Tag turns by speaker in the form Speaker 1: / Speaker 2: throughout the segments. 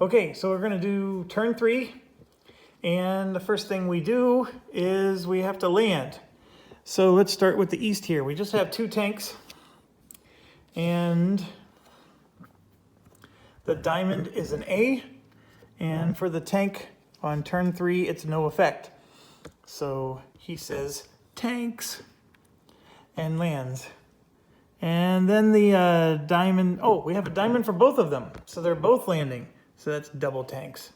Speaker 1: Okay, so we're going to do turn 3. And the first thing we do is we have to land. So let's start with the east here. We just have 2 tanks. And the diamond is an A. And for the tank on turn 3, it's no effect. So he says tanks and lands. And then the diamond, oh, we have a diamond for both of them. So they're both landing. So that's double tanks.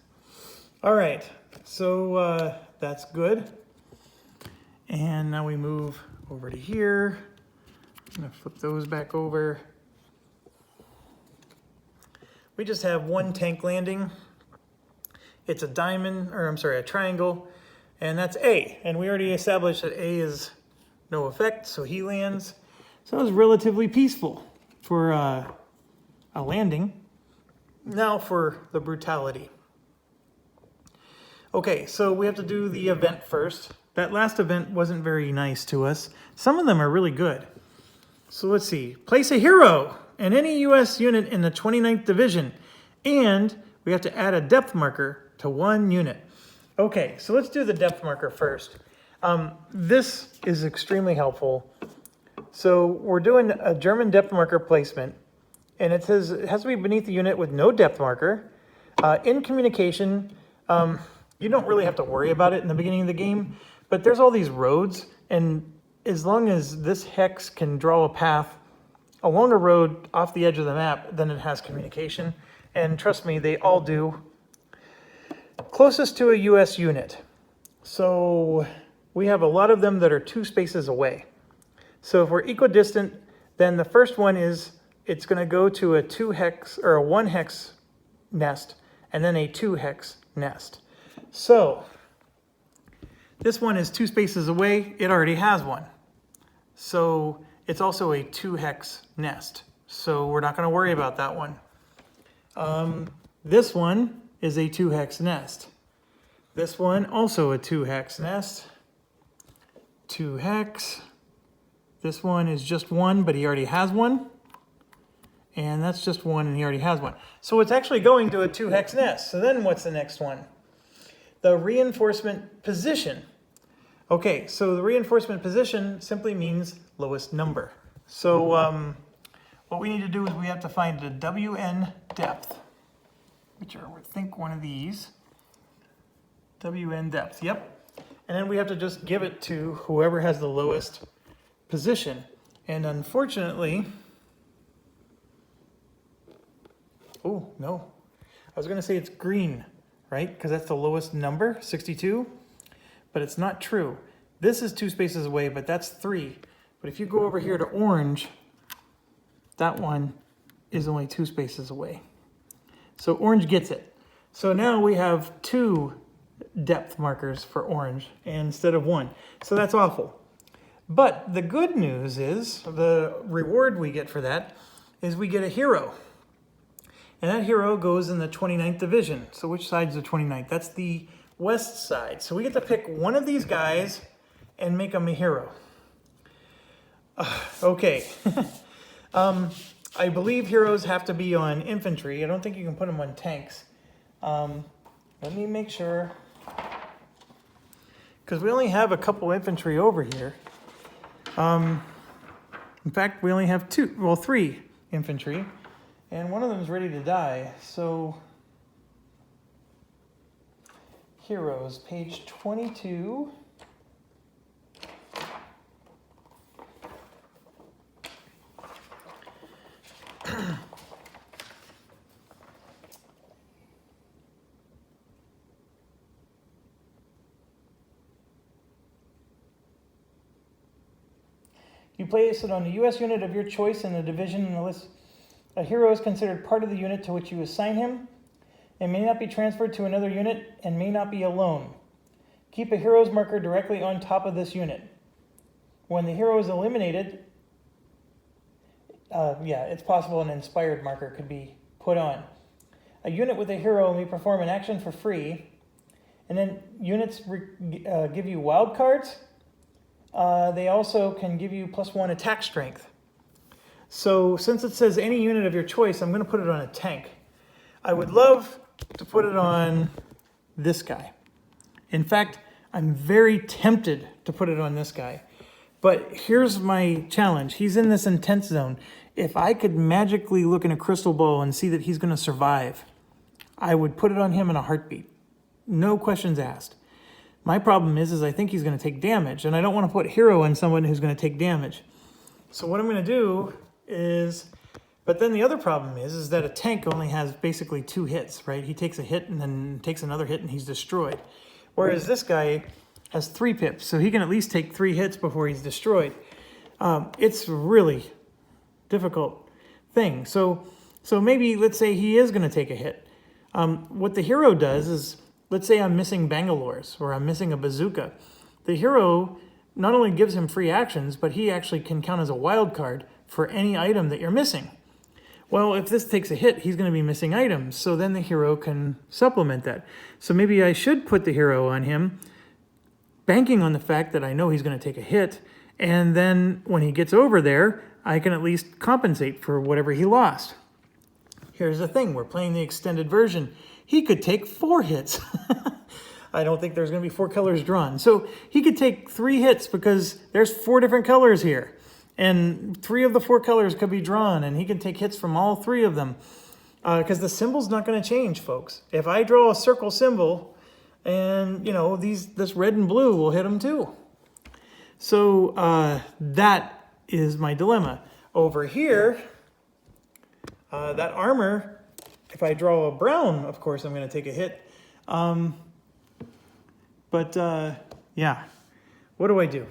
Speaker 1: All right, so that's good. And now we move over to here. I'm gonna flip those back over. We just have 1 tank landing. It's a diamond, or I'm sorry, a triangle, and that's A. And we already established that A is no effect, so he lands. So it was relatively peaceful for a landing. Now for the brutality. Okay, so we have to do the event first. That last event wasn't very nice to us. Some of them are really good. So let's see. Place a hero in any U.S. unit in the 29th Division, and we have to add a depth marker to 1 unit. Okay, so let's do the depth marker first. This is extremely helpful. So we're doing a German depth marker placement, and it says it has to be beneath the unit with no depth marker. In communication, you don't really have to worry about it in the beginning of the game, but there's all these roads, and as long as this hex can draw a path along a road off the edge of the map, then it has communication. And trust me, they all do. Closest to a US unit. So we have a lot of them that are 2 spaces away. So if we're equidistant, then the first one is, it's going to go to a 2 hex or a 1 hex nest, and then a 2 hex nest. So this one is 2 spaces away. It already has one. So it's also a 2 hex nest. So we're not going to worry about that one. This one is a 2 hex nest. This one also a 2 hex nest. 2 hex. This one is just 1, but he already has one. And that's just 1, and he already has one. So it's actually going to a 2 hex nest. So then what's the next one? The reinforcement position. Okay, so the reinforcement position simply means lowest number. So what we need to do is we have to find the WN depth, which are, I think, one of these. WN depth, yep. And then we have to just give it to whoever has the lowest position. And unfortunately, oh, no. I was going to say it's green, right? Because that's the lowest number, 62. But it's not true. This is 2 spaces away, but that's 3. But if you go over here to orange, that one is only 2 spaces away. So orange gets it. So now we have 2 depth markers for orange instead of 1. So that's awful. But the good news is, the reward we get for that is we get a hero. And that hero goes in the 29th Division. So which side's the 29th? That's the west side. So we get to pick one of these guys and make him a hero. Okay. I believe heroes have to be on infantry. I don't think you can put them on tanks. Let me make sure. Because we only have a couple infantry over here. In fact, we only have 3 infantry. And one of them is ready to die. So, heroes, page 22. You place it on a U.S. unit of your choice in the division in the list. A hero is considered part of the unit to which you assign him and may not be transferred to another unit and may not be alone. Keep a hero's marker directly on top of this unit. When the hero is eliminated, it's possible an inspired marker could be put on. A unit with a hero may perform an action for free, and then units give you wild cards. They also can give you +1 attack strength. So since it says any unit of your choice, I'm going to put it on a tank. I would love to put it on this guy. In fact, I'm very tempted to put it on this guy. But here's my challenge. He's in this intense zone. If I could magically look in a crystal ball and see that he's going to survive, I would put it on him in a heartbeat. No questions asked. My problem is I think he's going to take damage, and I don't want to put hero on someone who's going to take damage. So what I'm going to do is, but then the other problem is that a tank only has basically 2 hits, right? He takes a hit and then takes another hit and he's destroyed. Whereas this guy has 3 pips, so he can at least take 3 hits before he's destroyed. It's a really difficult thing. So maybe let's say he is going to take a hit. What the hero does is, let's say I'm missing Bangalores or I'm missing a bazooka. The hero not only gives him free actions, but he actually can count as a wild card for any item that you're missing. Well, if this takes a hit, he's going to be missing items, so then the hero can supplement that. So maybe I should put the hero on him, banking on the fact that I know he's going to take a hit, and then when he gets over there, I can at least compensate for whatever he lost. Here's the thing, we're playing the extended version. He could take 4 hits. I don't think there's going to be 4 colors drawn. So he could take 3 hits because there's 4 different colors here. And 3 of the 4 colors could be drawn, and he can take hits from all 3 of them. Because the symbol's not going to change, folks. If I draw a circle symbol, and, you know, this red and blue will hit him too. So that is my dilemma. Over here, that armor, if I draw a brown, of course, I'm going to take a hit. Yeah, what do I do?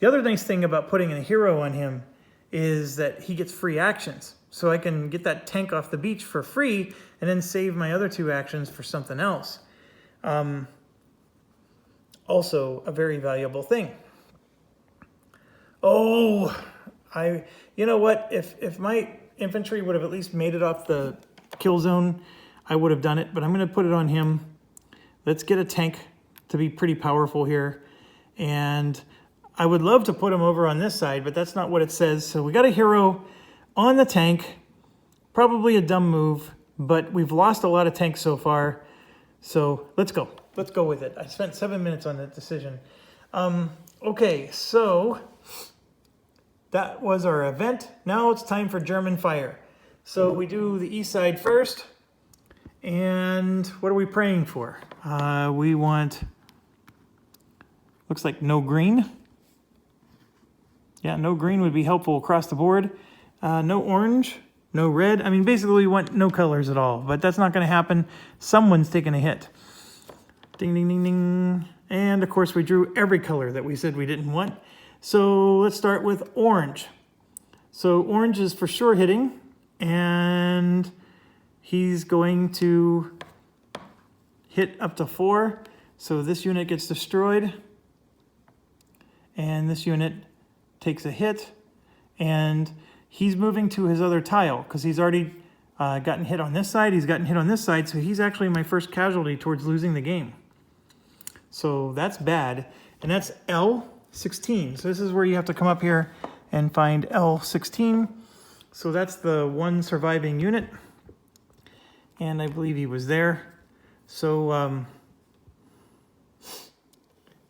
Speaker 1: The other nice thing about putting a hero on him is that he gets free actions. So I can get that tank off the beach for free and then save my other 2 actions for something else. Also a very valuable thing. Oh, you know what? If my infantry would have at least made it off the kill zone, I would have done it, but I'm going to put it on him. Let's get a tank to be pretty powerful here. And I would love to put him over on this side, but that's not what it says. So we got a hero on the tank. Probably a dumb move, but we've lost a lot of tanks so far. So let's go. Let's go with it. I spent 7 minutes on that decision. Okay, so that was our event. Now it's time for German fire. So we do the east side first. And what are we praying for? We want, looks like no green. Yeah, no green would be helpful across the board. No orange, no red. I mean, basically we want no colors at all, but that's not going to happen. Someone's taking a hit. Ding, ding, ding, ding. And of course we drew every color that we said we didn't want. So let's start with orange. So orange is for sure hitting, and he's going to hit up to 4. So this unit gets destroyed, and this unit takes a hit, and he's moving to his other tile because he's already gotten hit on this side. He's gotten hit on this side, so he's actually my first casualty towards losing the game. So that's bad, and that's L16. So this is where you have to come up here and find L16. So that's the one surviving unit, and I believe he was there. So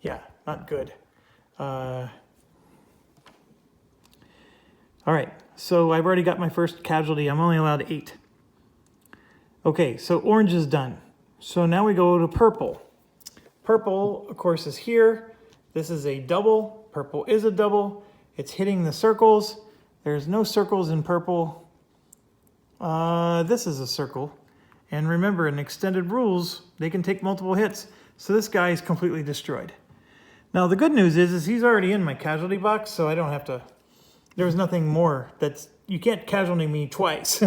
Speaker 1: yeah, not good. All right, so I've already got my first casualty. I'm only allowed 8. Okay, so orange is done. So now we go to purple. Purple, of course, is here. This is a double. Purple is a double. It's hitting the circles. There's no circles in purple. This is a circle. And remember, in extended rules, they can take multiple hits. So this guy is completely destroyed. Now, the good news is he's already in my casualty box, so I don't have to... There's nothing more that's... You can't casualty me twice.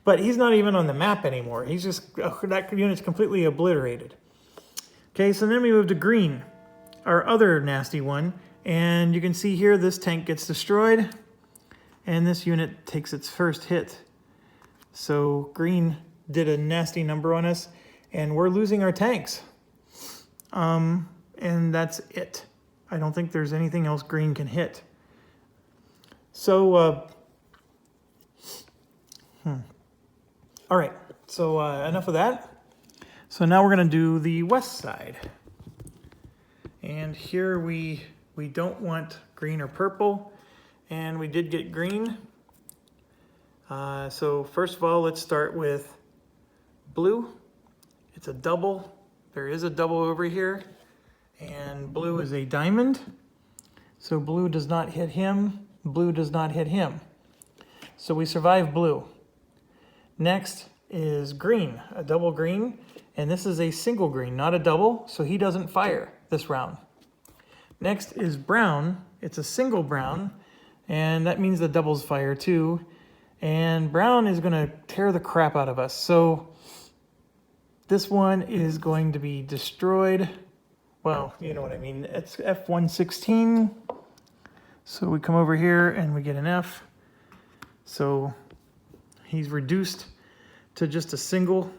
Speaker 1: But he's not even on the map anymore. He's just... that unit's completely obliterated. Okay, so then we move to green, our other nasty one. And you can see here, this tank gets destroyed. And this unit takes its first hit. So green did a nasty number on us. And we're losing our tanks. And that's it. I don't think there's anything else green can hit. So, all right. So enough of that. So now we're going to do the west side. And here we don't want green or purple. And we did get green. So first of all, let's start with blue. It's a double. There is a double over here. And blue is a diamond. So blue does not hit him. Blue does not hit him. So we survive blue. Next is green, a double green. And this is a single green, not a double. So he doesn't fire this round. Next is brown. It's a single brown. And that means the doubles fire too. And brown is going to tear the crap out of us. So this one is going to be destroyed. Well, you know what I mean. It's F116. So we come over here and we get an F. So he's reduced to just a single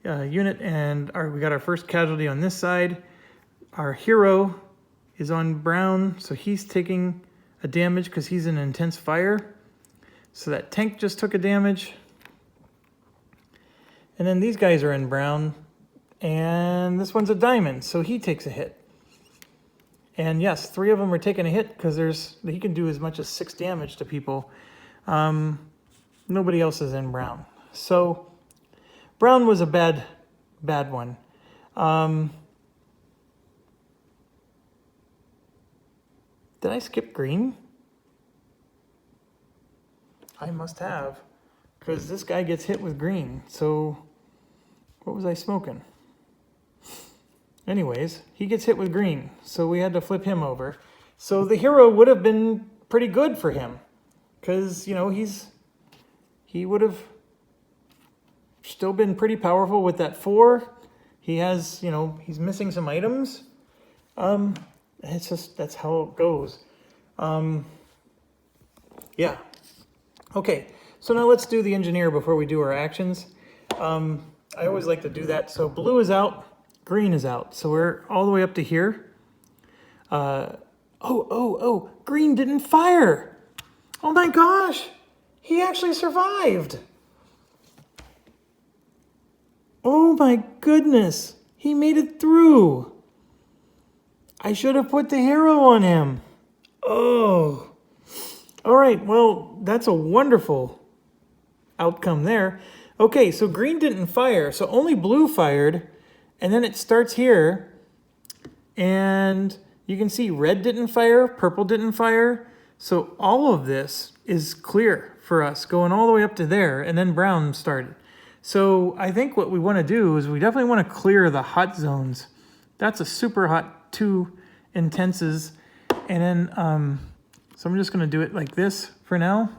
Speaker 1: unit. And we got our first casualty on this side. Our hero is on brown. So he's taking a damage because he's in intense fire. So that tank just took a damage. And then these guys are in brown. And this one's a diamond, so he takes a hit. And yes, 3 of them are taking a hit because he can do as much as 6 damage to people. Nobody else is in brown. So brown was a bad one. Did I skip green? I must have, because this guy gets hit with green. So what was I smoking? Anyways, he gets hit with green, so we had to flip him over. So the hero would have been pretty good for him, because, you know, he would have still been pretty powerful with that 4. He has, you know, he's missing some items. It's just, that's how it goes. Yeah. Okay, so now let's do the engineer before we do our actions. I always like to do that. So blue is out, green is out. So we're all the way up to here. Green didn't fire. Oh my gosh, he actually survived. Oh my goodness, he made it through. I should have put the hero on him. Oh. All right, well, that's a wonderful outcome there. Okay, so green didn't fire, so only blue fired, and then it starts here, and you can see red didn't fire, purple didn't fire, so all of this is clear for us, going all the way up to there, and then brown started. So I think what we want to do is we definitely want to clear the hot zones. That's a super hot 2 intenses, and then so I'm just going to do it like this for now.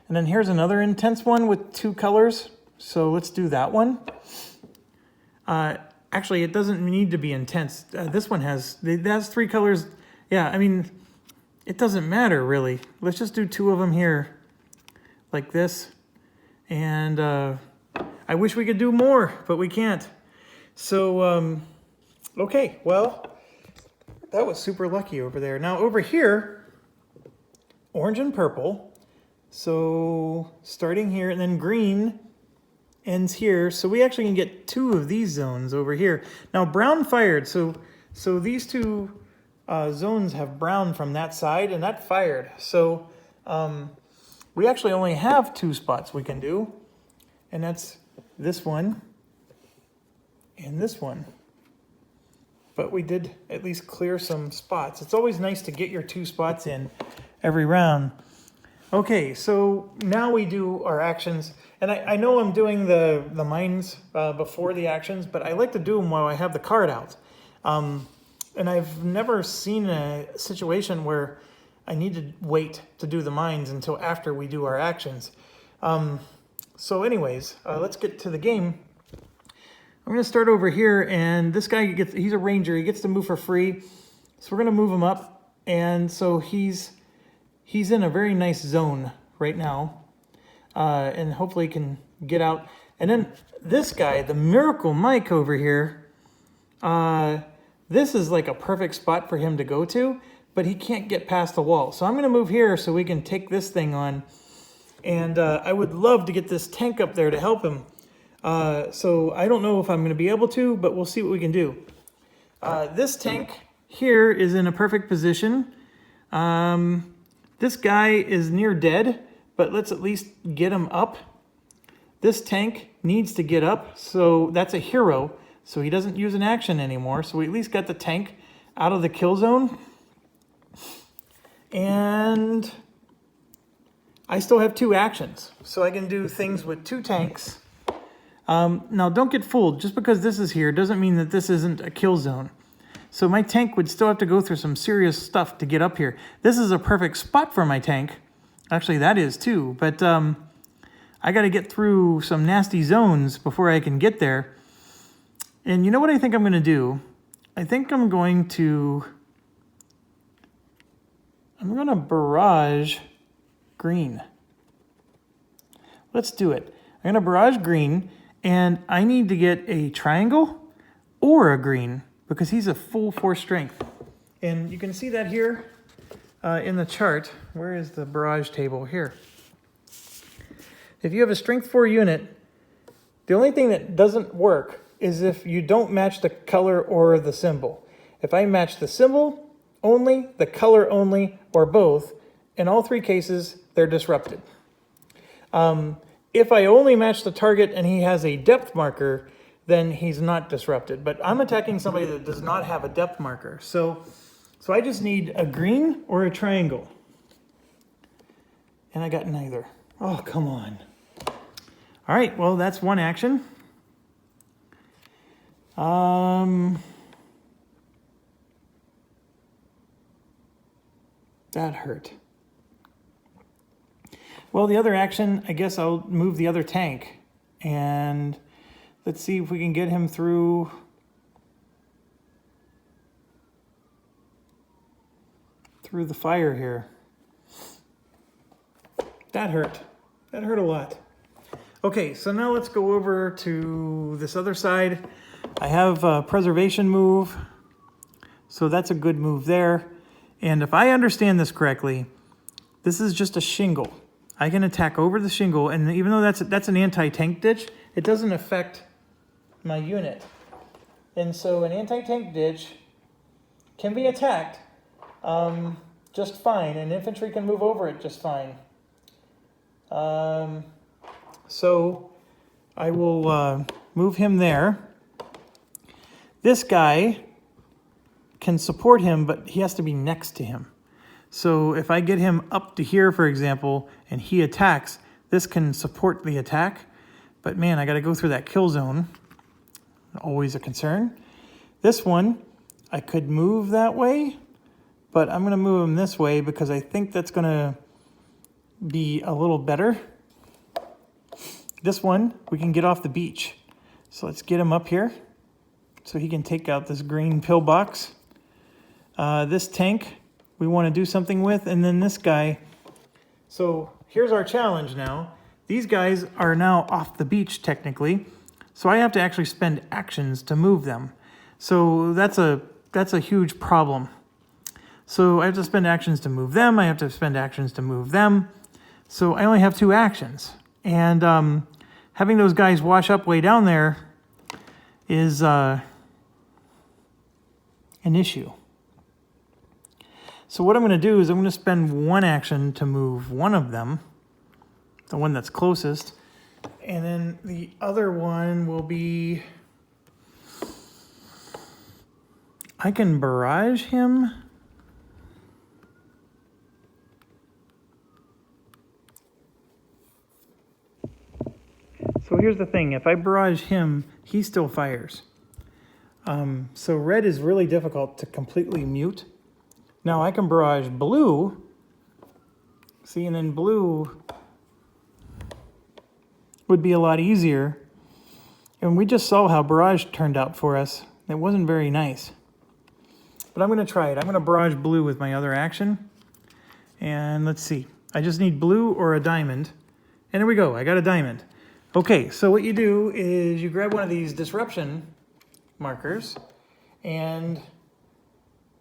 Speaker 1: And then here's another intense one with 2 colors. So let's do that one. Actually, it doesn't need to be intense. This one has 3 colors. Yeah, I mean, it doesn't matter really. Let's just do 2 of them here like this. And I wish we could do more, but we can't. So, okay, well, that was super lucky over there. Now over here, orange and purple. So starting here, and then green ends here. So we actually can get 2 of these zones over here. Now brown fired. So these 2 zones have brown from that side, and that fired. So we actually only have 2 spots we can do, and that's this one and this one. But we did at least clear some spots. It's always nice to get your 2 spots in every round. Okay, so now we do our actions. And I know I'm doing the mines before the actions, but I like to do them while I have the card out. And I've never seen a situation where I need to wait to do the mines until after we do our actions. So anyways, let's get to the game. I'm going to start over here, and this guy he's a ranger. He gets to move for free. So we're going to move him up. And so he's in a very nice zone right now. And hopefully can get out. And then this guy, the Miracle Mike over here, this is like a perfect spot for him to go to, but he can't get past the wall. So I'm going to move here so we can take this thing on. And I would love to get this tank up there to help him. So I don't know if I'm going to be able to, but we'll see what we can do. This tank here is in a perfect position. This guy is near dead, but let's at least get him up. This tank needs to get up, so that's a hero. So he doesn't use an action anymore. So we at least got the tank out of the kill zone. And I still have 2 actions, so I can do things with 2 tanks. Now don't get fooled. Just because this is here doesn't mean that this isn't a kill zone. So my tank would still have to go through some serious stuff to get up here. This is a perfect spot for my tank. Actually, that is too. But I got to get through some nasty zones before I can get there. And you know what I think I'm going to do? I think I'm going to barrage green. Let's do it. I'm going to barrage green, and I need to get a triangle or a green because he's a full 4 strength. And you can see that here in the chart. Where is the barrage table? Here. If you have a strength 4 unit, the only thing that doesn't work is if you don't match the color or the symbol. If I match the symbol only, the color only, or both, in all 3 cases, they're disrupted. If I only match the target and he has a depth marker, then he's not disrupted. But I'm attacking somebody that does not have a depth marker. So I just need a green or a triangle. And I got neither. Oh, come on. All right, well, that's 1 action. That hurt. Well, the other action, I guess I'll move the other tank. And let's see if we can get him through the fire here. That hurt. That hurt a lot. Okay, so now let's go over to this other side. I have a preservation move, so that's a good move there. And if I understand this correctly, this is just a shingle. I can attack over the shingle, and even though that's an anti-tank ditch, it doesn't affect my unit. And so an anti-tank ditch can be attacked just fine, and infantry can move over it just fine. So I will move him there. This guy can support him, but he has to be next to him. So if I get him up to here, for example, and he attacks, this can support the attack. But man, I got to go through that kill zone. Always a concern. This one, I could move that way, but I'm going to move him this way because I think that's going to be a little better. This one, we can get off the beach. So let's get him up here so he can take out this green pillbox. This tank we want to do something with, and then this guy. So here's our challenge now. These guys are now off the beach technically, so I have to actually spend actions to move them. So that's a huge problem. So I have to spend actions to move them. I have to spend actions to move them. So I only have 2 actions. And having those guys wash up way down there is an issue. So what I'm going to do is I'm going to spend 1 action to move one of them, the one that's closest, and then the other one will be, I can barrage him. So here's the thing, if I barrage him, he still fires. So red is really difficult to completely mute. Now I can barrage blue, see, and then blue would be a lot easier. And we just saw how barrage turned out for us. It wasn't very nice. But I'm going to try it. I'm going to barrage blue with my other action. And let's see. I just need blue or a diamond. And there we go. I got a diamond. Okay, so what you do is you grab one of these disruption markers, and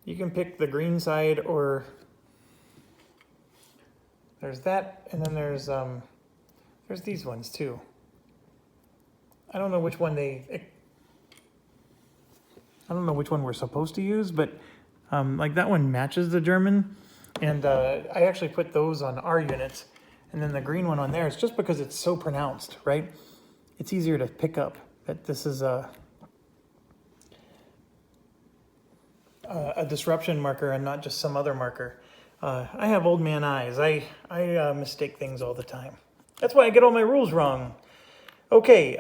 Speaker 1: you can pick the green side, or there's that, and then there's There's these ones too. I don't know which one we're supposed to use, but like that one matches the German, and I actually put those on our units, and then the green one on there is just because it's so pronounced, right? It's easier to pick up that this is a disruption marker and not just some other marker. I have old man eyes. I mistake things all the time. That's why I get all my rules wrong. Okay,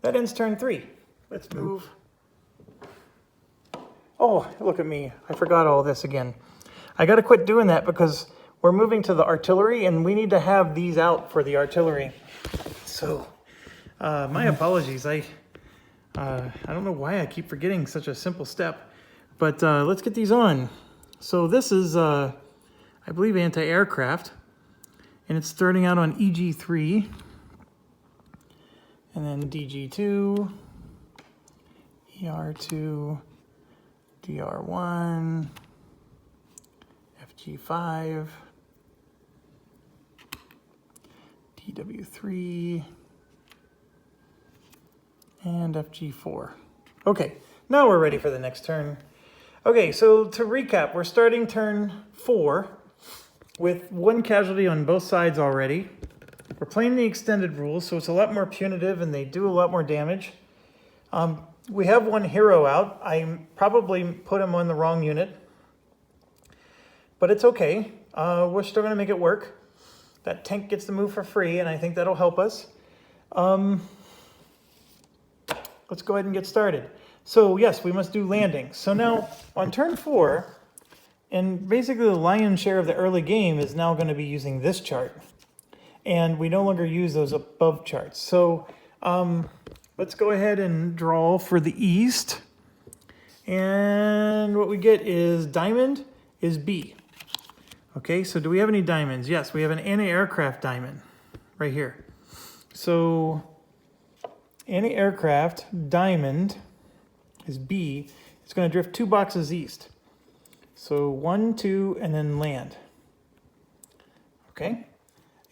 Speaker 1: that ends turn 3. Let's move. Oh, look at me. I forgot all this again. I got to quit doing that because we're moving to the artillery and we need to have these out for the artillery. So, my apologies. I don't know why I keep forgetting such a simple step, but let's get these on. So this is, I believe, anti-aircraft, and it's starting out on EG3, and then DG2, ER2, DR1, FG5, DW3, and FG4. Okay, now we're ready for the next turn. Okay, so to recap, we're starting turn 4 with 1 casualty on both sides already. We're playing the extended rules, so it's a lot more punitive and they do a lot more damage. We have 1 hero out. I probably put him on the wrong unit, but it's okay. We're still going to make it work. That tank gets to move for free, and I think that'll help us. Let's go ahead and get started. So yes, we must do landings. So now on turn 4, and basically the lion's share of the early game is now going to be using this chart. And we no longer use those above charts. So let's go ahead and draw for the east. And what we get is diamond is B. Okay, so do we have any diamonds? Yes, we have an anti-aircraft diamond right here. So anti-aircraft diamond is B. It's going to drift 2 boxes east. So 1, 2, and then land. Okay.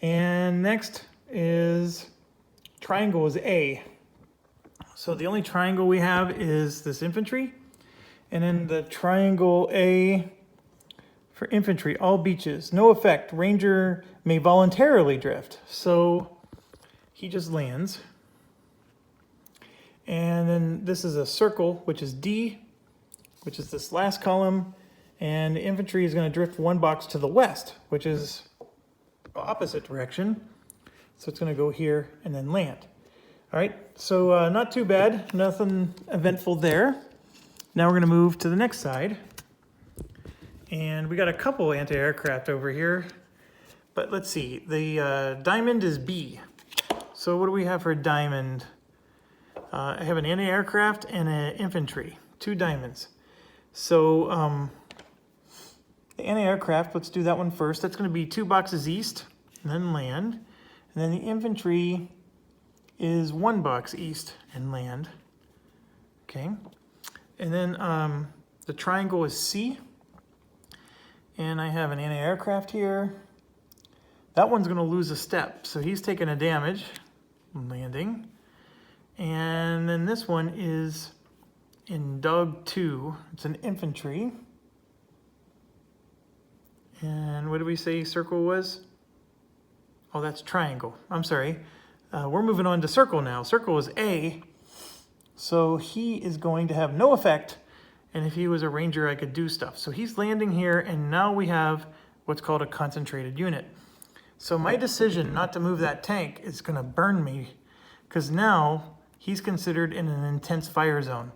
Speaker 1: And next is triangle is A. So the only triangle we have is this infantry. And then the triangle A for infantry, all beaches, no effect. Ranger may voluntarily drift. So he just lands. And then this is a circle, which is D, which is this last column. And the infantry is going to drift 1 box to the west, which is the opposite direction. So it's going to go here and then land. All right, so not too bad. Nothing eventful there. Now we're going to move to the next side. And we got a couple anti-aircraft over here. But let's see. The diamond is B. So what do we have for diamond? I have an anti-aircraft and an infantry, 2 diamonds. So the anti-aircraft, let's do that one first. That's going to be 2 boxes east, and then land. And then the infantry is 1 box east and land. Okay. And then the triangle is C. And I have an anti-aircraft here. That one's going to lose a step, so he's taking a damage, landing. And then this one is in Dog 2. It's an infantry. And what did we say circle was? Oh, that's triangle. I'm sorry. We're moving on to circle now. Circle is A. So he is going to have no effect. And if he was a ranger, I could do stuff. So he's landing here, and now we have what's called a concentrated unit. So my decision not to move that tank is going to burn me, because now he's considered in an intense fire zone.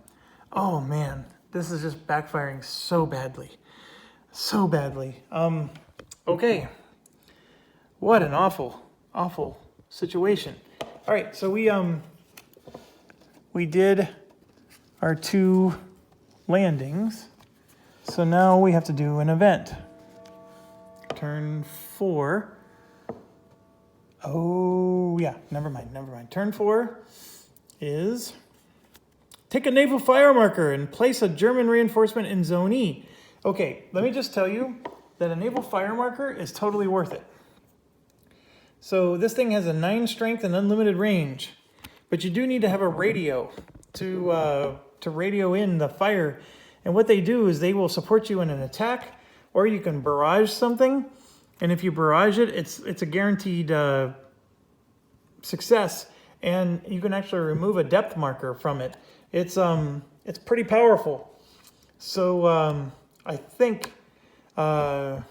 Speaker 1: Oh man, this is just backfiring so badly. So badly. Okay. What an awful, awful situation. All right, so we did our 2 landings. So now we have to do an event. Turn 4. Oh, yeah, never mind. Turn 4 is take a naval fire marker and place a German reinforcement in Zone E. Okay, let me just tell you that a naval fire marker is totally worth it. So this thing has a 9 strength and unlimited range, but you do need to have a radio to radio in the fire. And what they do is they will support you in an attack, or you can barrage something. And if you barrage it, it's a guaranteed success, and you can actually remove a depth marker from it. It's pretty powerful. So I think, and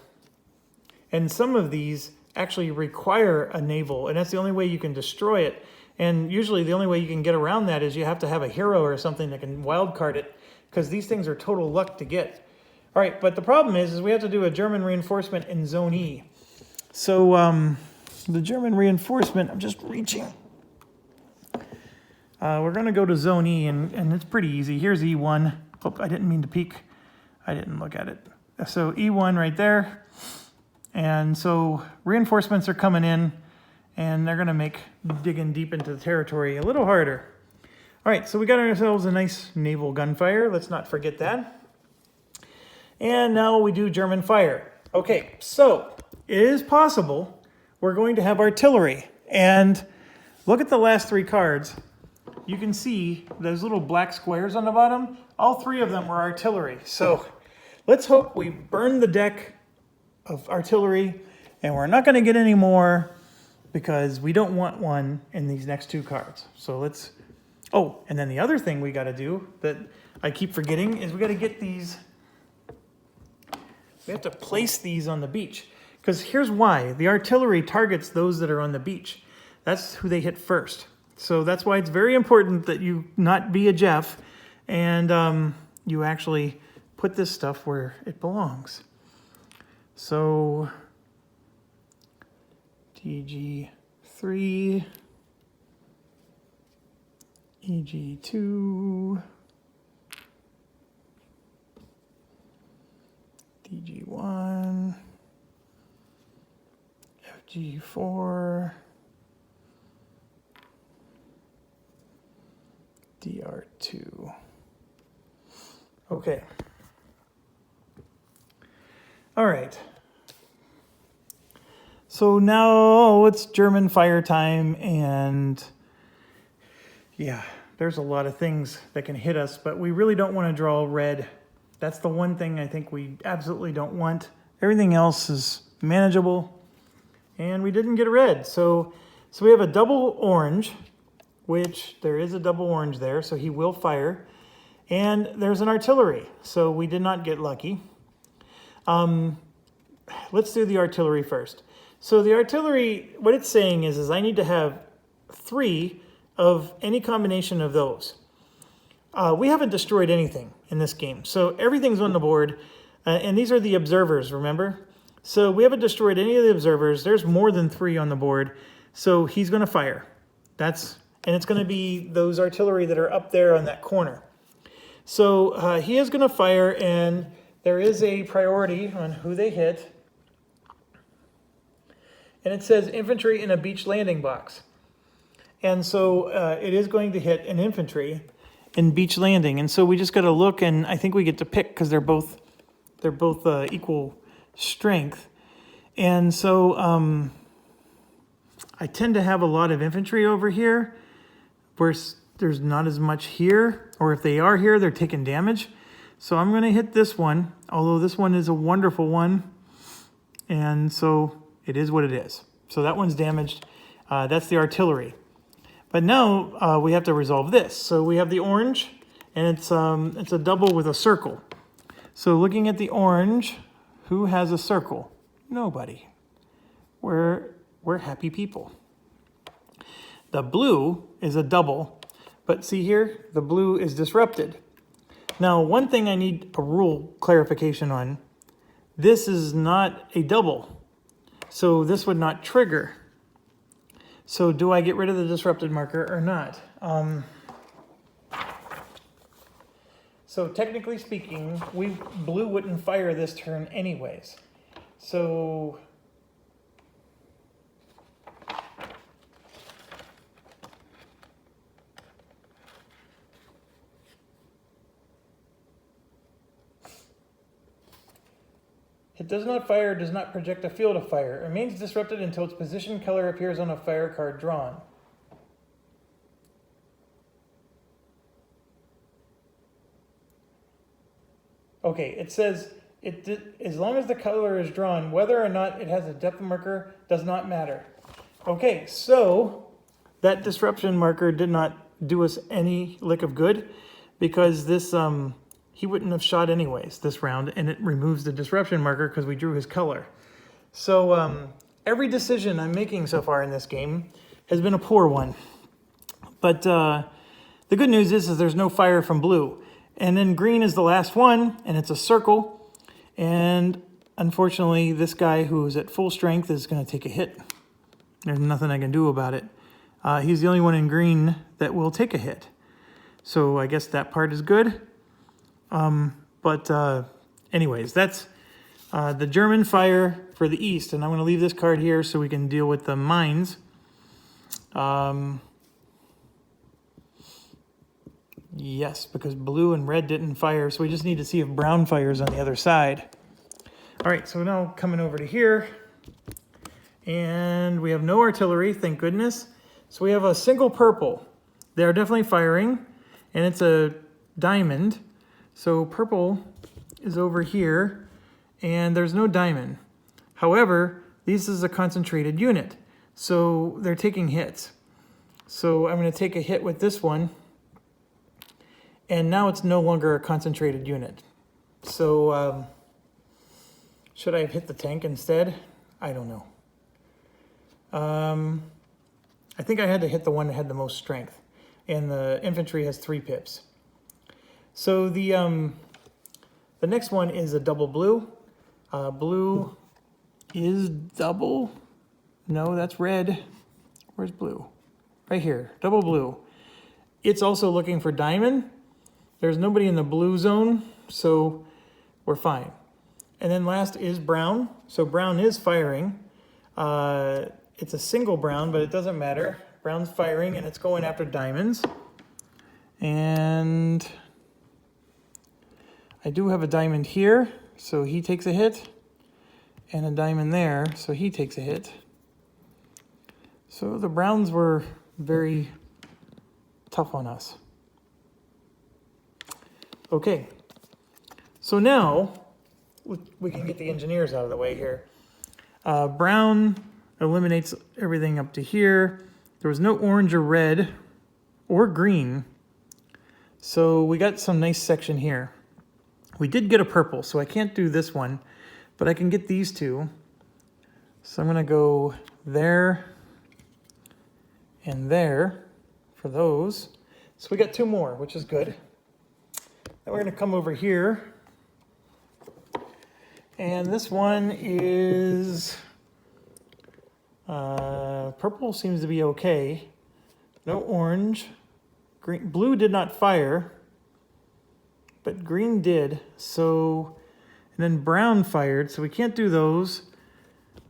Speaker 1: some of these actually require a naval, and that's the only way you can destroy it. And usually the only way you can get around that is you have to have a hero or something that can wildcard it, because these things are total luck to get. All right, but the problem is we have to do a German reinforcement in Zone E. So the German reinforcement, I'm just reaching. We're going to go to Zone E, and it's pretty easy. Here's E1. Oh, I didn't mean to peek. I didn't look at it. So E1 right there. And so reinforcements are coming in, and they're going to make digging deep into the territory a little harder. All right, so we got ourselves a nice naval gunfire. Let's not forget that. And now we do German fire. Okay, so it is possible we're going to have artillery. And look at the last 3 cards. You can see those little black squares on the bottom. All 3 of them were artillery. So let's hope we burn the deck of artillery, and we're not going to get any more because we don't want one in these next 2 cards. So let's... Oh, and then the other thing we got to do that I keep forgetting is we got to get these... We have to place these on the beach. Because here's why. The artillery targets those that are on the beach. That's who they hit first. So that's why it's very important that you not be a Jeff and you actually put this stuff where it belongs. So TG3, EG2, DG1, FG4, DR2. Okay. All right. So now it's German fire time, and yeah, there's a lot of things that can hit us, but we really don't want to draw red. That's the one thing I think we absolutely don't want. Everything else is manageable, and we didn't get red. So we have a double orange, which there is a double orange there, so he will fire. And there's an artillery, so we did not get lucky. Let's do the artillery first. So the artillery, what it's saying is I need to have 3 of any combination of those. We haven't destroyed anything in this game, so everything's on the board, and these are the observers, remember? So we haven't destroyed any of the observers. There's more than 3 on the board, so he's going to fire. And it's going to be those artillery that are up there on that corner. So he is going to fire, and there is a priority on who they hit. And it says infantry in a beach landing box. And so it is going to hit an infantry in beach landing. And so we just got to look, and I think we get to pick because they're both equal strength. And so I tend to have a lot of infantry over here, where there's not as much here, or if they are here, they're taking damage. So I'm going to hit this one, although this one is a wonderful one. And so it is what it is. So that one's damaged. That's the artillery. But now we have to resolve this. So we have the orange, and it's a double with a circle. So looking at the orange, who has a circle? Nobody. We're happy people. The blue is a double, but see here, the blue is disrupted. Now, one thing I need a rule clarification on, this is not a double, so this would not trigger. So do I get rid of the disrupted marker or not? So technically speaking, blue wouldn't fire this turn anyways. So It does not fire, does not project a field of fire. It remains disrupted until its position color appears on a fire card drawn. Okay, it says, as long as the color is drawn, whether or not it has a depth marker does not matter. Okay, so that disruption marker did not do us any lick of good because this, he wouldn't have shot anyways this round, and it removes the disruption marker because we drew his color. So every decision I'm making so far in this game has been a poor one. But the good news is there's no fire from blue. And then green is the last one, and it's a circle. And unfortunately, this guy who's at full strength is going to take a hit. There's nothing I can do about it. He's the only one in green that will take a hit. So I guess that part is good. Anyways, that's the German fire for the East. And I'm going to leave this card here so we can deal with the mines. Yes, because blue and red didn't fire, so we just need to see if brown fires on the other side. All right, so now coming over to here, and we have no artillery, thank goodness. So we have a single purple. They are definitely firing, and it's a diamond. So purple is over here, and there's no diamond. However, this is a concentrated unit, so they're taking hits. So I'm going to take a hit with this one. And now it's no longer a concentrated unit. So should I have hit the tank instead? I don't know. I think I had to hit the one that had the most strength. And the infantry has 3 pips. So the next one is a double blue. Blue is double. No, that's red. Where's blue? Right here, double blue. It's also looking for diamond. There's nobody in the blue zone, so we're fine. And then last is brown. So brown is firing. It's a single brown, but it doesn't matter. Brown's firing, and it's going after diamonds. And I do have a diamond here, so he takes a hit. And a diamond there, so he takes a hit. So the browns were very tough on us. Okay, so now we can get the engineers out of the way here. Brown eliminates everything up to here. There was no orange or red or green, so we got some nice section here. We did get a purple, so I can't do this one, but I can get these two. So I'm gonna go there and there for those. So we got 2 more, which is good. Then we're going to come over here, and this one is purple seems to be okay. No orange. Green, blue did not fire, but green did. So, and then brown fired, so we can't do those.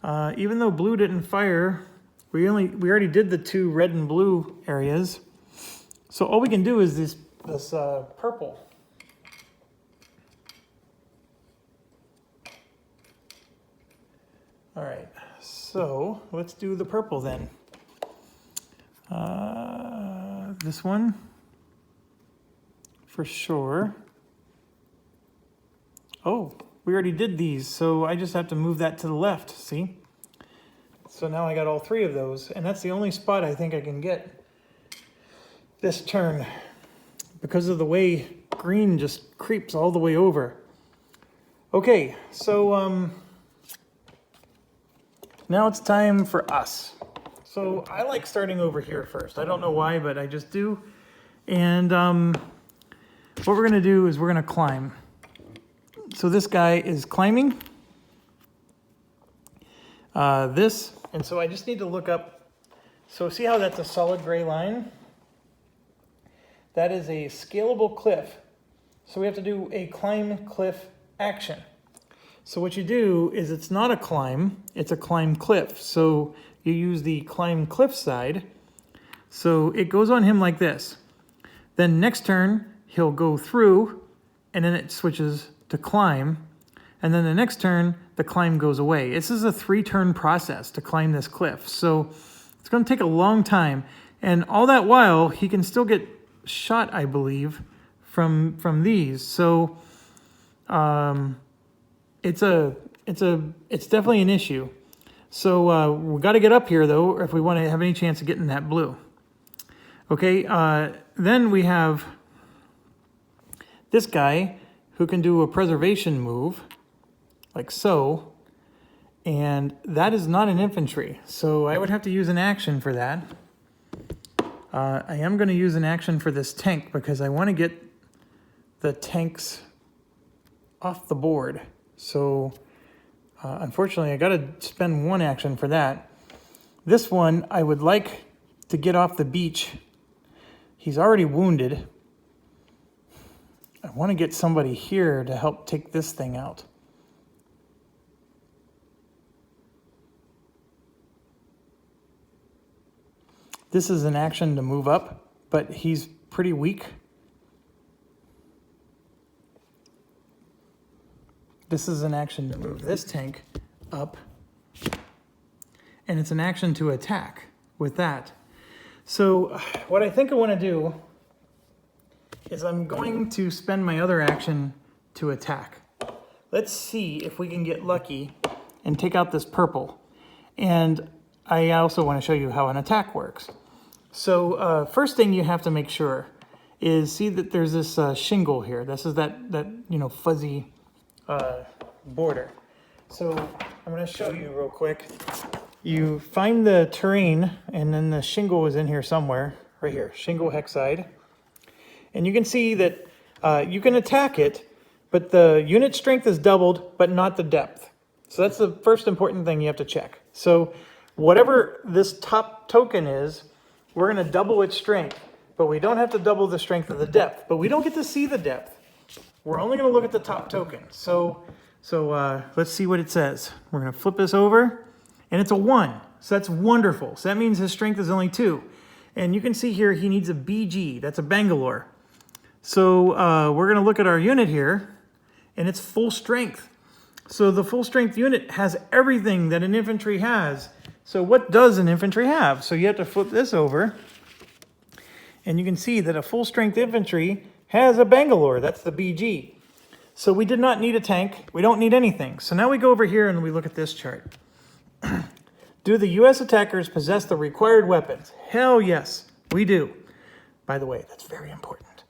Speaker 1: Even though blue didn't fire, we already did the 2 red and blue areas. So all we can do is this purple. All right, so let's do the purple then. This one, for sure. Oh, we already did these, so I just have to move that to the left, see? So now I got all 3 of those, and that's the only spot I think I can get this turn because of the way green just creeps all the way over. Okay, so now it's time for us. So I like starting over here first. I don't know why, but I just do. And what we're gonna do is we're gonna climb. So this guy is climbing. This, and so I just need to look up. So see how that's a solid gray line? That is a scalable cliff. So we have to do a climb cliff action. So what you do is it's not a climb, it's a climb cliff. So you use the climb cliff side. So it goes on him like this. Then next turn, he'll go through, and then it switches to climb. and then the next turn, the climb goes away. This is a 3-turn process to climb this cliff, so it's going to take a long time. And all that while, he can still get shot, I believe, from these. So it's definitely an issue. So we got to get up here though, if we want to have any chance of getting that blue. Okay, then we have this guy who can do a preservation move, like so, and that is not an infantry, so I would have to use an action for that. I am going to use an action for this tank because I want to get the tanks off the board. So unfortunately, I got to spend one action for that. This one, I would like to get off the beach. He's already wounded. I want to get somebody here to help take this thing out. This is an action to move up, but he's pretty weak. This is an action to move this tank up. And it's an action to attack with that. So what I think I want to do is I'm going to spend my other action to attack. Let's see if we can get lucky and take out this purple. And I also want to show you how an attack works. So first thing you have to make sure is see that there's this shingle here. This is that fuzzy border. So I'm going to show you real quick. You find the terrain, and then the shingle is in here somewhere, right here, shingle hexide. And you can see that you can attack it, but the unit strength is doubled, but not the depth. So that's the first important thing you have to check. So whatever this top token is, we're going to double its strength, but we don't have to double the strength of the depth. But we don't get to see the depth. We're only going to look at the top token. So let's see what it says. We're going to flip this over, and it's a 1. So that's wonderful. So that means his strength is only 2. And you can see here he needs a BG. That's a Bangalore. So we're going to look at our unit here, and it's full strength. So the full strength unit has everything that an infantry has. So what does an infantry have? So you have to flip this over, and you can see that a full strength infantry has a Bangalore. That's the BG. So we did not need a tank. We don't need anything. So now we go over here and we look at this chart. Do the U.S. attackers possess the required weapons? Hell yes, we do. By the way, that's very important.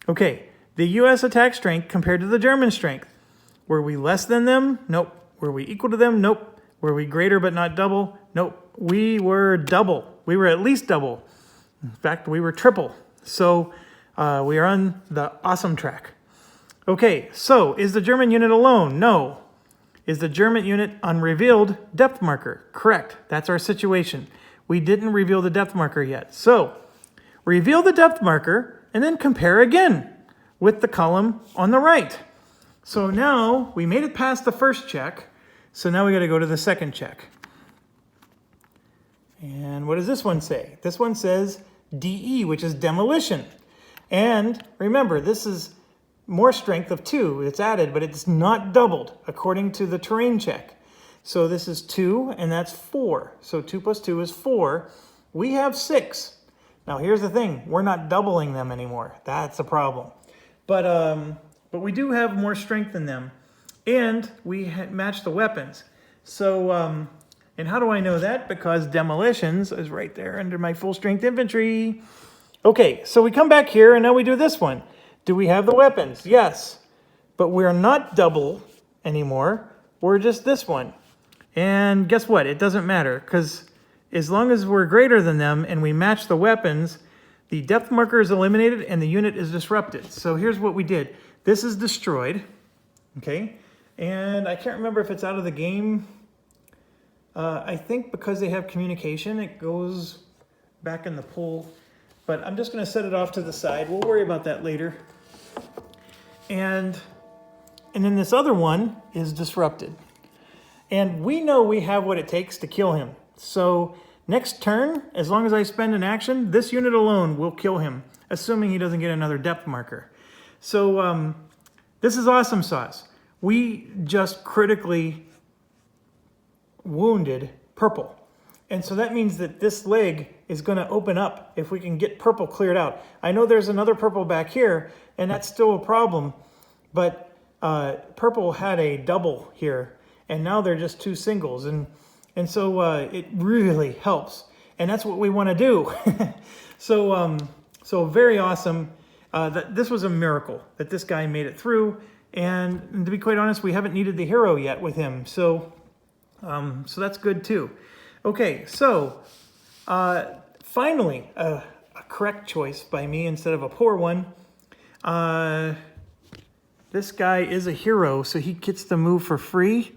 Speaker 1: Okay, the U.S. attack strength compared to the German strength. Were we less than them? Nope. Were we equal to them? Nope. Were we greater but not double? Nope. We were double. We were at least double. In fact, we were triple. So we are on the awesome track. Okay, so is the German unit alone? No. Is the German unit unrevealed depth marker? Correct. That's our situation. We didn't reveal the depth marker yet. So reveal the depth marker and then compare again with the column on the right. So now we made it past the first check. So now we got to go to the second check. And what does this one say? This one says DE, which is demolition. And remember, this is more strength of 2. It's added, but it's not doubled according to the terrain check. So this is 2, and that's 4. So 2 plus 2 is 4. We have 6. Now here's the thing. We're not doubling them anymore. That's a problem. But we do have more strength than them. And we match the weapons. So, and how do I know that? Because demolitions is right there under my full strength infantry. Okay, so we come back here and now we do this one. Do we have the weapons? Yes. But we're not double anymore. We're just this one. And guess what? It doesn't matter because as long as we're greater than them and we match the weapons, the depth marker is eliminated and the unit is disrupted. So here's what we did. This is destroyed. Okay. And I can't remember if it's out of the game. I think because they have communication, it goes back in the pool. But I'm just going to set it off to the side. We'll worry about that later. And then this other one is disrupted. And we know we have what it takes to kill him. So next turn, as long as I spend an action, this unit alone will kill him, assuming he doesn't get another depth marker. So this is awesome sauce. we just critically wounded purple. And so that means that this leg is going to open up if we can get purple cleared out. I know there's another purple back here, and that's still a problem, but purple had a double here, and now they're just two singles, and so it really helps, and that's what we want to do. So very awesome. This was a miracle that this guy made it through, and to be quite honest, we haven't needed the hero yet with him, so that's good too. Okay, so finally, a correct choice by me instead of a poor one. This guy is a hero, so he gets to move for free.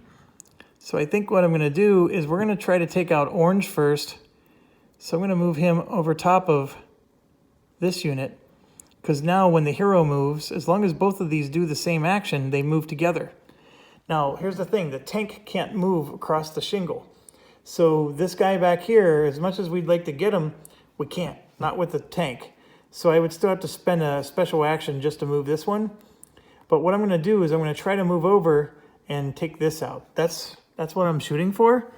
Speaker 1: So I think what I'm going to do is we're going to try to take out orange first. So I'm going to move him over top of this unit, because now when the hero moves, as long as both of these do the same action, they move together. Now, here's the thing. The tank can't move across the shingle. So this guy back here, as much as we'd like to get him, we can't, not with the tank. So I would still have to spend a special action just to move this one. But what I'm going to do is I'm going to try to move over and take this out. That's what I'm shooting for.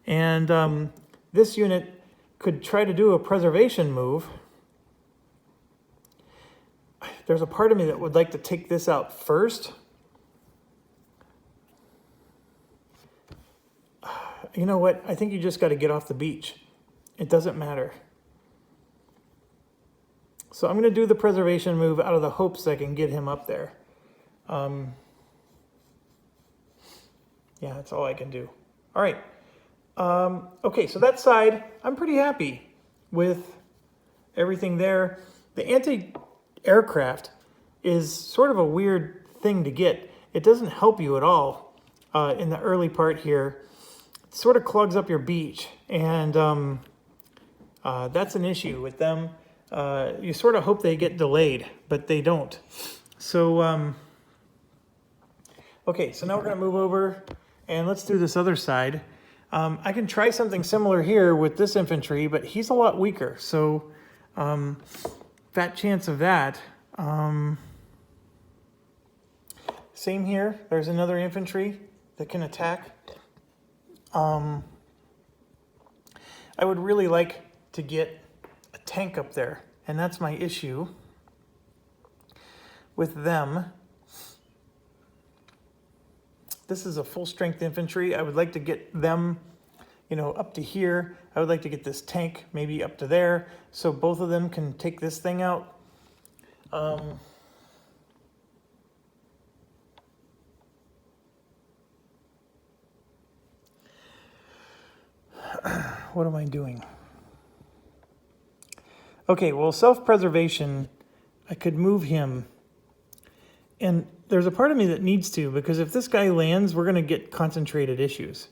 Speaker 1: And this unit could try to do a preservation move. There's a part of me that would like to take this out first. You know what? I think you just got to get off the beach. It doesn't matter. So I'm going to do the preservation move out of the hopes I can get him up there. Yeah, that's all I can do. All right. Okay, so that side, I'm pretty happy with everything there. The anti-aircraft is sort of a weird thing to get. It doesn't help you at all in the early part here. It sort of clogs up your beach, and that's an issue with them. You sort of hope they get delayed, but they don't. So, okay, so now we're going to move over, and let's do this other side. I can try something similar here with this infantry, but he's a lot weaker, so fat chance of that. Same here. There's another infantry that can attack. I would really like to get a tank up there, and that's my issue with them. This is a full-strength infantry. I would like to get them, you know, up to here. I would like to get this tank maybe up to there, so both of them can take this thing out. What am I doing? Okay, well, self-preservation, I could move him. And there's a part of me that needs to, because if this guy lands, we're going to get concentrated issues.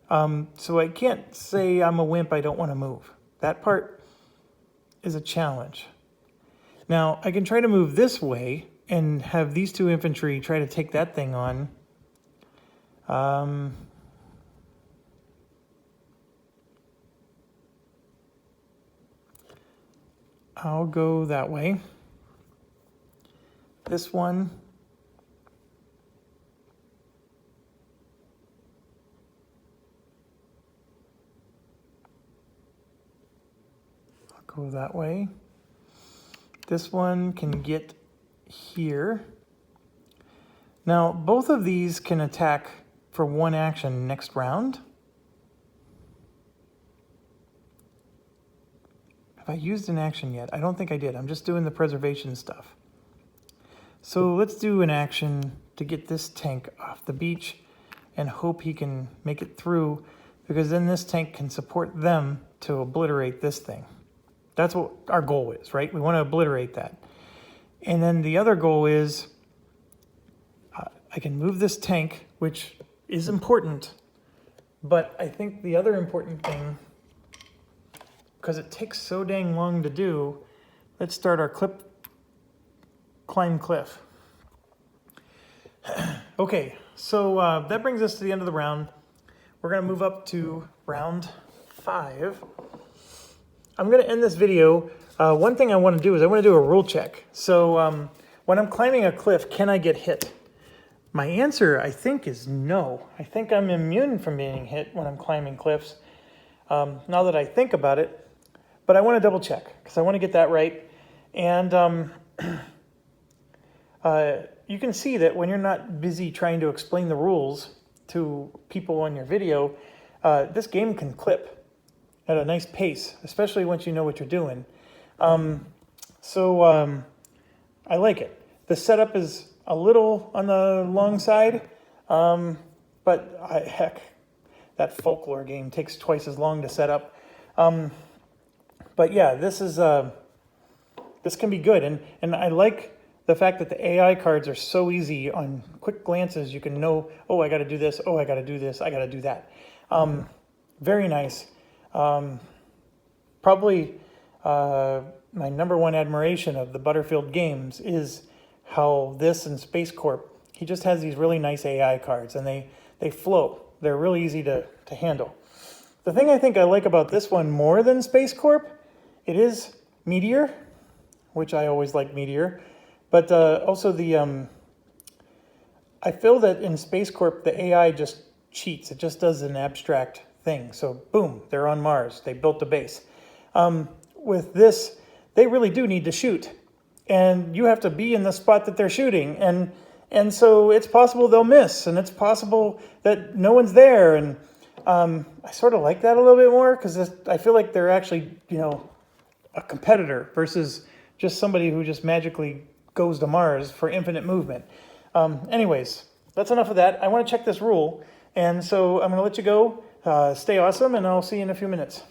Speaker 1: So I can't say I'm a wimp, I don't want to move. That part is a challenge. Now, I can try to move this way and have these two infantry try to take that thing on. I'll go that way. This one. I'll go that way. This one can get here. Now, both of these can attack for one action next round. Have I used an action yet? I don't think I did. I'm just doing the preservation stuff. So let's do an action to get this tank off the beach and hope he can make it through, because then this tank can support them to obliterate this thing. That's what our goal is, right? We want to obliterate that. And then the other goal is I can move this tank, which is important, but I think the other important thing, because it takes so dang long to do, let's start our climb cliff. Okay, so that brings us to the end of the round. We're going to move up to round 5. I'm going to end this video. One thing I want to do is I want to do a rule check. So when I'm climbing a cliff, can I get hit? My answer, I think, is no. I think I'm immune from being hit when I'm climbing cliffs, now that I think about it. But I want to double check, because I want to get that right. And you can see that when you're not busy trying to explain the rules to people on your video, this game can clip at a nice pace, especially once you know what you're doing. So I like it. The setup is a little on the long side, but heck, that folklore game takes twice as long to set up. But yeah, this can be good, and I like the fact that the AI cards are so easy. On quick glances, you can know, oh, I got to do this, oh, I got to do this, I got to do that. Very nice. Probably my number one admiration of the Butterfield games is how this and Space Corp, he just has these really nice AI cards, and they flow. They're really easy to handle. The thing I think I like about this one more than Space Corp, it is Meteor, which I always like Meteor, but also I feel that in Space Corp, the AI just cheats. It just does an abstract thing. So boom, they're on Mars. They built a base. With this, they really do need to shoot. And you have to be in the spot that they're shooting. And so it's possible they'll miss. And it's possible that no one's there. And I sort of like that a little bit more, because I feel like they're actually, a competitor versus just somebody who just magically goes to Mars for infinite movement. Anyways, that's enough of that. I want to check this rule. And so I'm going to let you go. Stay awesome, and I'll see you in a few minutes.